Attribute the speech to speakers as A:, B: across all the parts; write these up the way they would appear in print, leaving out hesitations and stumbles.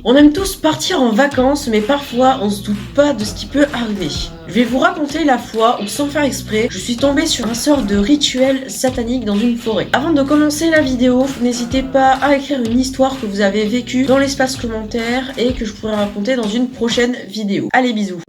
A: On aime tous partir en vacances, mais parfois on se doute pas de ce qui peut arriver. Je vais vous raconter la fois où, sans faire exprès, je suis tombée sur un sort de rituel satanique dans une forêt. Avant de commencer la vidéo, n'hésitez pas à écrire une histoire que vous avez vécue dans l'espace commentaire et que je pourrai raconter dans une prochaine vidéo. Allez, bisous.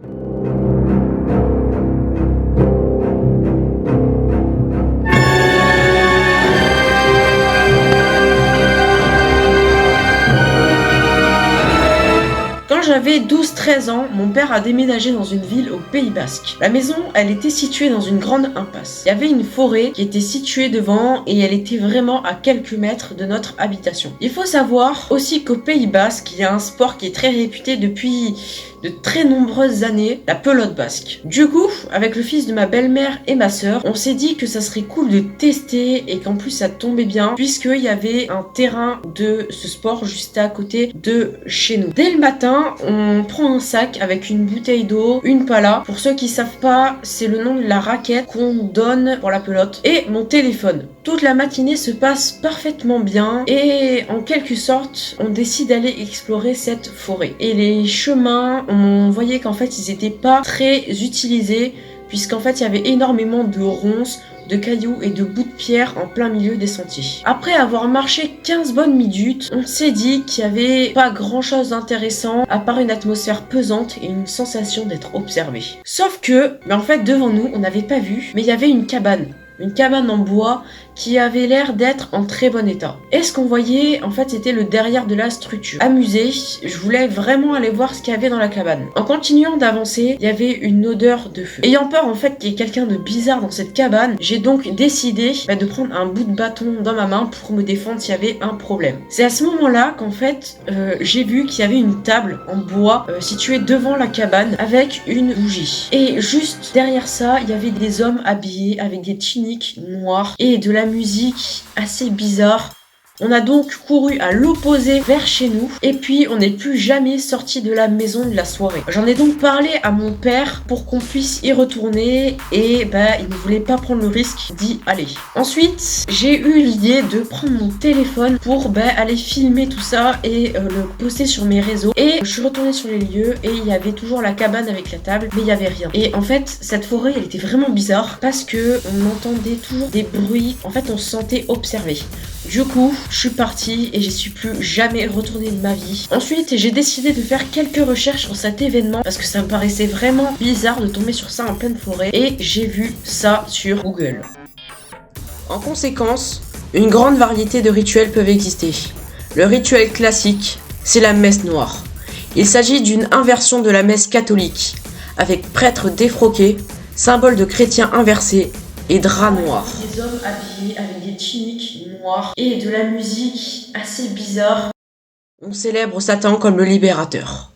A: Quand j'avais 12-13 ans, mon père a déménagé dans une ville au Pays Basque. La maison, elle était située dans une grande impasse. Il y avait une forêt qui était située devant et elle était vraiment à quelques mètres de notre habitation. Il faut savoir aussi qu'au Pays Basque, il y a un sport qui est très réputé depuis de très nombreuses années, la pelote basque. Du coup, avec le fils de ma belle-mère et ma sœur, on s'est dit que ça serait cool de tester et qu'en plus ça tombait bien puisqu'il y avait un terrain de ce sport juste à côté de chez nous. Dès le matin, on prend un sac avec une bouteille d'eau, une pala. Pour ceux qui savent pas, c'est le nom de la raquette qu'on donne pour la pelote. Et mon téléphone. Toute la matinée se passe parfaitement bien et en quelque sorte, on décide d'aller explorer cette forêt. Et les chemins, on voyait qu'en fait, ils étaient pas très utilisés puisqu'en fait, il y avait énormément de ronces, de cailloux et de bouts de pierre en plein milieu des sentiers. Après avoir marché 15 bonnes minutes, on s'est dit qu'il n'y avait pas grand chose d'intéressant à part une atmosphère pesante et une sensation d'être observé. Sauf que, en fait devant nous, on n'avait pas vu, mais il y avait une cabane en bois qui avait l'air d'être en très bon état. Et ce qu'on voyait, en fait, c'était le derrière de la structure. Amusé, je voulais vraiment aller voir ce qu'il y avait dans la cabane. En continuant d'avancer, il y avait une odeur de feu. Ayant peur, en fait, qu'il y ait quelqu'un de bizarre dans cette cabane, j'ai donc décidé de prendre un bout de bâton dans ma main pour me défendre s'il y avait un problème. C'est à ce moment-là qu'en fait, j'ai vu qu'il y avait une table en bois située devant la cabane avec une bougie. Et juste derrière ça, il y avait des hommes habillés avec des tuniques noires et de la musique assez bizarre. On a donc couru à l'opposé vers chez nous et puis on n'est plus jamais sorti de la maison de la soirée. J'en ai donc parlé à mon père pour qu'on puisse y retourner et il ne voulait pas prendre le risque d'y aller. Ensuite, j'ai eu l'idée de prendre mon téléphone pour aller filmer tout ça et le poster sur mes réseaux. Et je suis retournée sur les lieux et il y avait toujours la cabane avec la table, mais il n'y avait rien. Et en fait, cette forêt, elle était vraiment bizarre parce que on entendait toujours des bruits. En fait, on se sentait observé. Du coup, je suis partie et j'y suis plus jamais retournée de ma vie. Ensuite, j'ai décidé de faire quelques recherches sur cet événement parce que ça me paraissait vraiment bizarre de tomber sur ça en pleine forêt et j'ai vu ça sur Google. En conséquence, une grande variété de rituels peuvent exister. Le rituel classique, c'est la messe noire. Il s'agit d'une inversion de la messe catholique avec prêtres défroqués, symbole de chrétiens inversés et draps noirs. Des hommes habillés avec des tuniques noires et de la musique assez bizarre. On célèbre Satan comme le libérateur.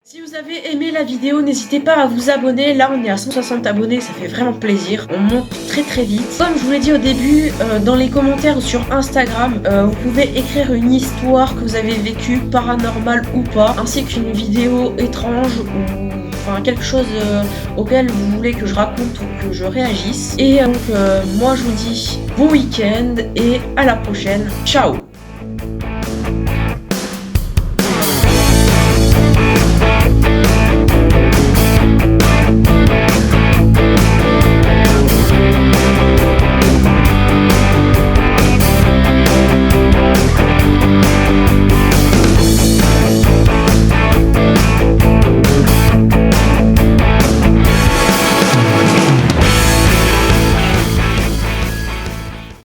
A: Si vous avez aimé la vidéo, n'hésitez pas à vous abonner. Là, on est à 160 abonnés, ça fait vraiment plaisir. On monte très très vite. Comme je vous l'ai dit au début, dans les commentaires ou sur Instagram, vous pouvez écrire une histoire que vous avez vécue, paranormale ou pas, ainsi qu'une vidéo étrange ou quelque chose auquel vous voulez que je raconte ou que je réagisse. Et donc moi je vous dis bon week-end et à la prochaine. Ciao.